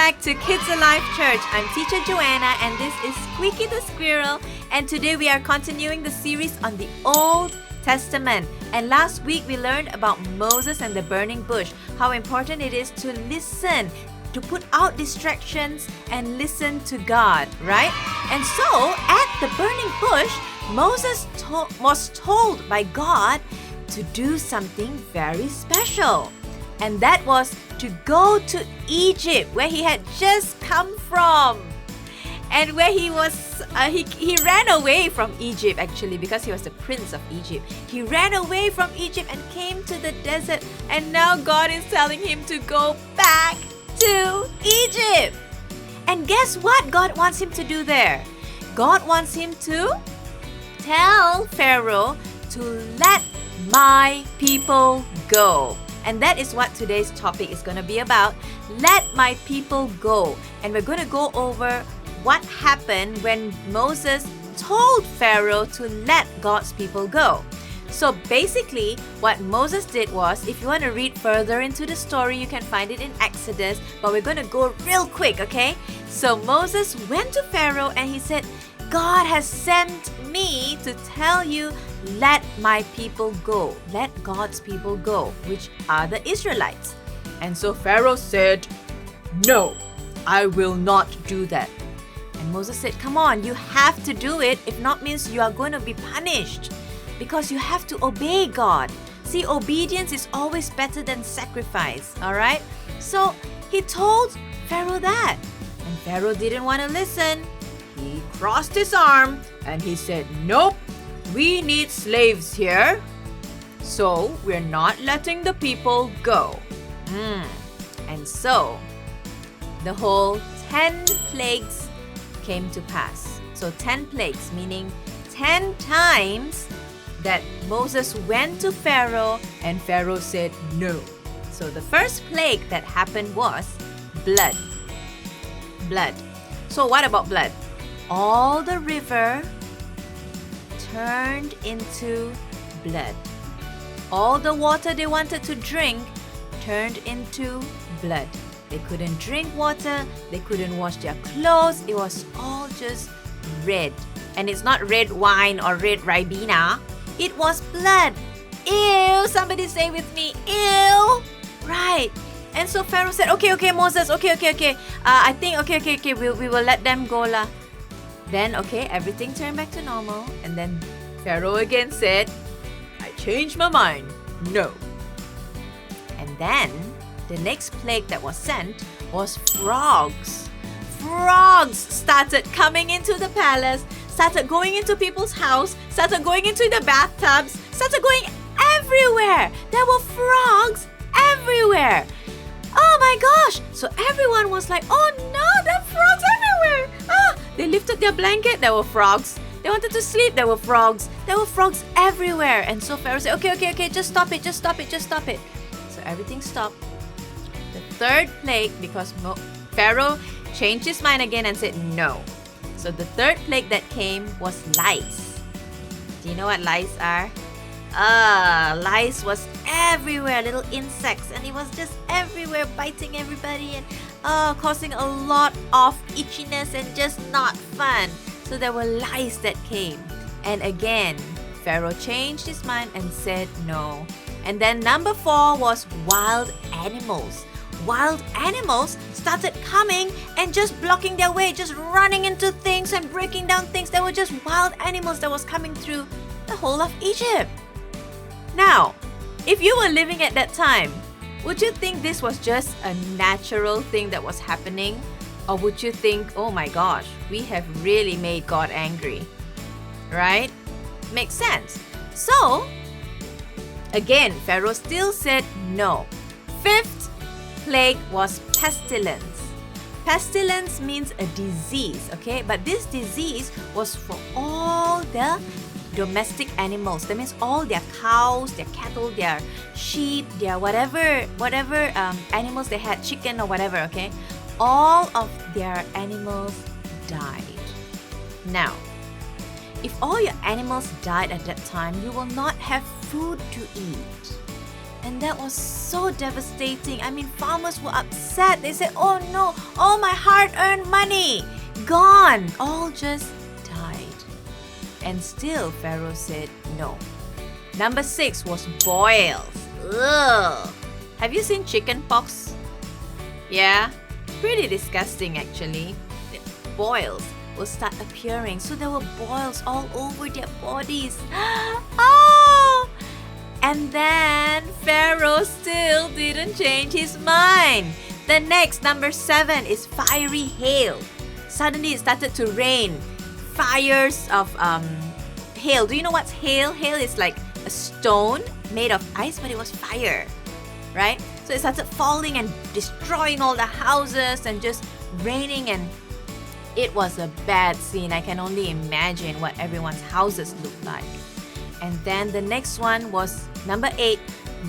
back to KidsAlive Church. I'm Teacher Joanna and this is Squeaky the Squirrel, and today we are continuing the series on the Old Testament. And last week we learned about Moses and the burning bush, how important it is to listen, to put out distractions and listen to God, right? And so at the burning bush, Moses was told by God to do something very special. And that was to go to Egypt, where he had just come from. And where he was, he ran away from Egypt actually, because he was the prince of Egypt. He ran away from Egypt and came to the desert. And now God is telling him to go back to Egypt. And guess what God wants him to do there? God wants him to tell Pharaoh to let my people go. And that is what today's topic is going to be about. Let my people go. And we're going to go over what happened when Moses told Pharaoh to let God's people go. So basically, what Moses did was, if you want to read further into the story, you can find it in Exodus. But we're going to go real quick, okay? So Moses went to Pharaoh and he said, God has sent me to tell you, let my people go. Let God's people go, which are the Israelites. And so Pharaoh said, no, I will not do that. And Moses said, come on, you have to do it. If not, means you are going to be punished, because you have to obey God. See, obedience is always better than sacrifice, all right? So he told Pharaoh that. And Pharaoh didn't want to listen. He crossed his arm and he said, nope, we need slaves here, so we're not letting the people go. And so the whole 10 plagues came to pass. So 10 plagues, meaning 10 times that Moses went to Pharaoh and Pharaoh said no. So the first plague that happened was blood. Blood. So what about blood? All the river turned into blood. All the water they wanted to drink turned into blood. They couldn't drink water, they couldn't wash their clothes, it was all just red. And it's not red wine or red Ribena, it was blood. Ew, somebody say with me, ew. Right. And so Pharaoh said, okay, Moses, okay. I think, okay, we will let them go lah. Then, everything turned back to normal. And then Pharaoh again said, I changed my mind. No. And then, the next plague that was sent was frogs. Frogs started coming into the palace, started going into people's house, started going into the bathtubs, started going everywhere. There were frogs everywhere. Oh my gosh! So everyone was like, oh no, there are frogs everywhere! They lifted their blanket, there were frogs. They wanted to sleep, there were frogs. There were frogs everywhere. And so Pharaoh said, okay, just stop it. So everything stopped. The third plague, because Pharaoh changed his mind again and said no. So the third plague that came was lice. Do you know what lice are? Lice was everywhere, little insects, and it was just everywhere, biting everybody and causing a lot of itchiness and just not fun. So there were lice that came. And again, Pharaoh changed his mind and said no. And then number 4 was wild animals. Wild animals started coming and just blocking their way, just running into things and breaking down things. There were just wild animals that was coming through the whole of Egypt. Now, if you were living at that time, would you think this was just a natural thing that was happening? Or would you think, oh my gosh, we have really made God angry? Right? Makes sense. So, again, Pharaoh still said no. 5th plague was pestilence. Pestilence means a disease, okay? But this disease was for all the domestic animals. That means all their cows, their cattle, their sheep, their whatever animals they had, chicken or whatever, okay? All of their animals died. Now, if all your animals died at that time, you will not have food to eat. And that was so devastating. I mean, farmers were upset. They said, oh no, all my hard-earned money, gone. All just died. And still, Pharaoh said no. Number 6 was boils. Ugh. Have you seen chicken pox? Yeah, pretty disgusting actually. Boils will start appearing. So there were boils all over their bodies. Oh! And then Pharaoh still didn't change his mind. The next, number 7, is fiery hail. Suddenly it started to rain. Fires of hail. Do you know what's hail? Hail is like a stone made of ice, but it was fire, right? So it started falling and destroying all the houses and just raining, and it was a bad scene. I can only imagine what everyone's houses looked like. And then the next one was number 8,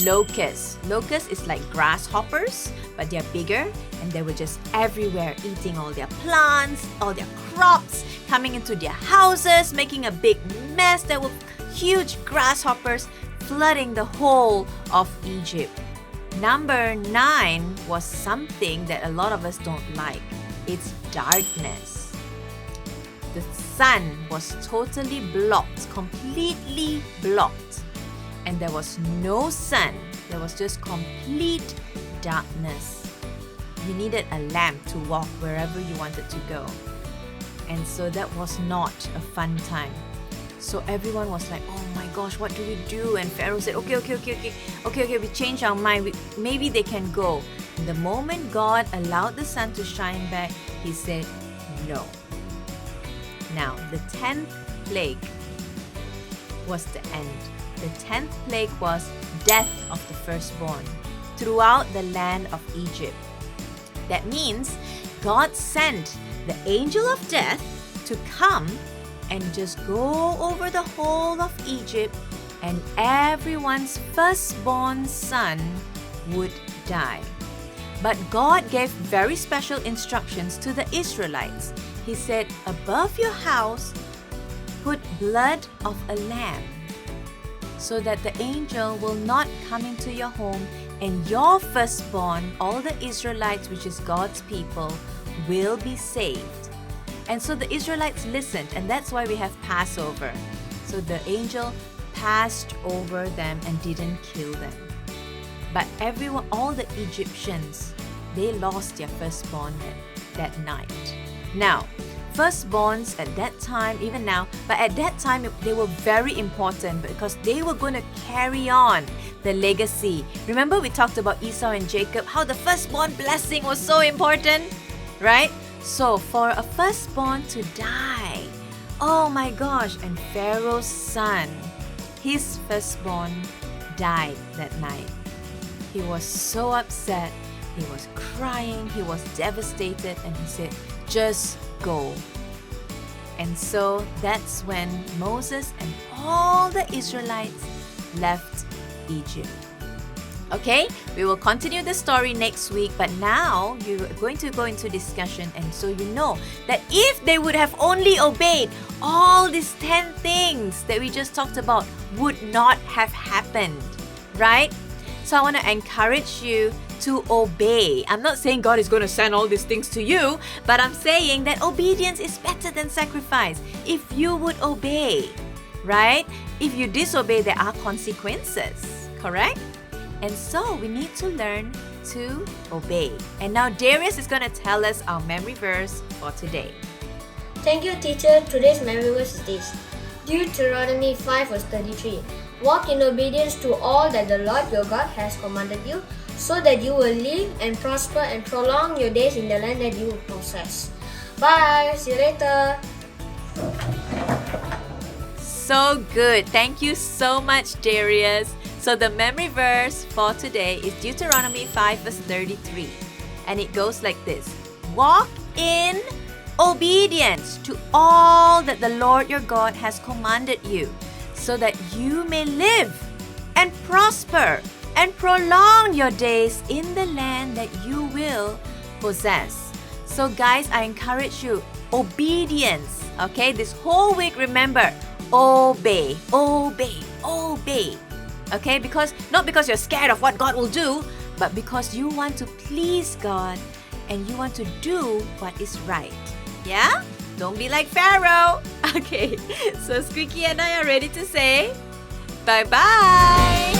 locusts. Locusts is like grasshoppers, but they're bigger, and they were just everywhere, eating all their plants, all their crops, coming into their houses, making a big mess. There were huge grasshoppers flooding the whole of Egypt. Number 9 was something that a lot of us don't like. It's darkness. The sun was totally blocked, completely blocked. And there was no sun. There was just complete darkness. You needed a lamp to walk wherever you wanted to go. And so that was not a fun time. So everyone was like, oh my gosh, what do we do? And Pharaoh said, okay, we changed our mind. Maybe they can go. And the moment God allowed the sun to shine back, he said, no. Now, the 10th plague was the end. The 10th plague was death of the firstborn throughout the land of Egypt. That means God sent the angel of death to come and just go over the whole of Egypt, and everyone's firstborn son would die. But God gave very special instructions to the Israelites. He said, above your house, put blood of a lamb, so that the angel will not come into your home, and your firstborn, all the Israelites, which is God's people, will be saved. And so the Israelites listened, and that's why we have Passover. So the angel passed over them and didn't kill them. But everyone, all the Egyptians, they lost their firstborn that night. Now, firstborns at that time, even now, but at that time they were very important because they were going to carry on the legacy. Remember we talked about Esau and Jacob, how the firstborn blessing was so important, right? So for a firstborn to die, oh my gosh, and Pharaoh's son, his firstborn died that night. He was so upset, he was crying, he was devastated, and he said, just go. And so that's when Moses and all the Israelites left Egypt. Okay, we will continue the story next week, but now you're going to go into discussion, and so you know that if they would have only obeyed, all these 10 things that we just talked about would not have happened, right? So I want to encourage you to obey. I'm not saying God is going to send all these things to you, but I'm saying that obedience is better than sacrifice. If you would obey, right? If you disobey, there are consequences, correct? And so we need to learn to obey. And now Darius is going to tell us our memory verse for today. Thank you, teacher. Today's memory verse is this: Deuteronomy 5 verse 33. Walk in obedience to all that the Lord your God has commanded you, so that you will live and prosper and prolong your days in the land that you will possess. Bye. See you later. So good. Thank you so much, Darius. So the memory verse for today is Deuteronomy 5 verse 33. And it goes like this: walk in obedience to all that the Lord your God has commanded you, so that you may live and prosper and prolong your days in the land that you will possess. So guys, I encourage you, obedience. Okay, this whole week, remember, obey, obey, obey. Okay, not because you're scared of what God will do, but because you want to please God and you want to do what is right. Yeah? Don't be like Pharaoh. Okay, so Squeaky and I are ready to say bye-bye.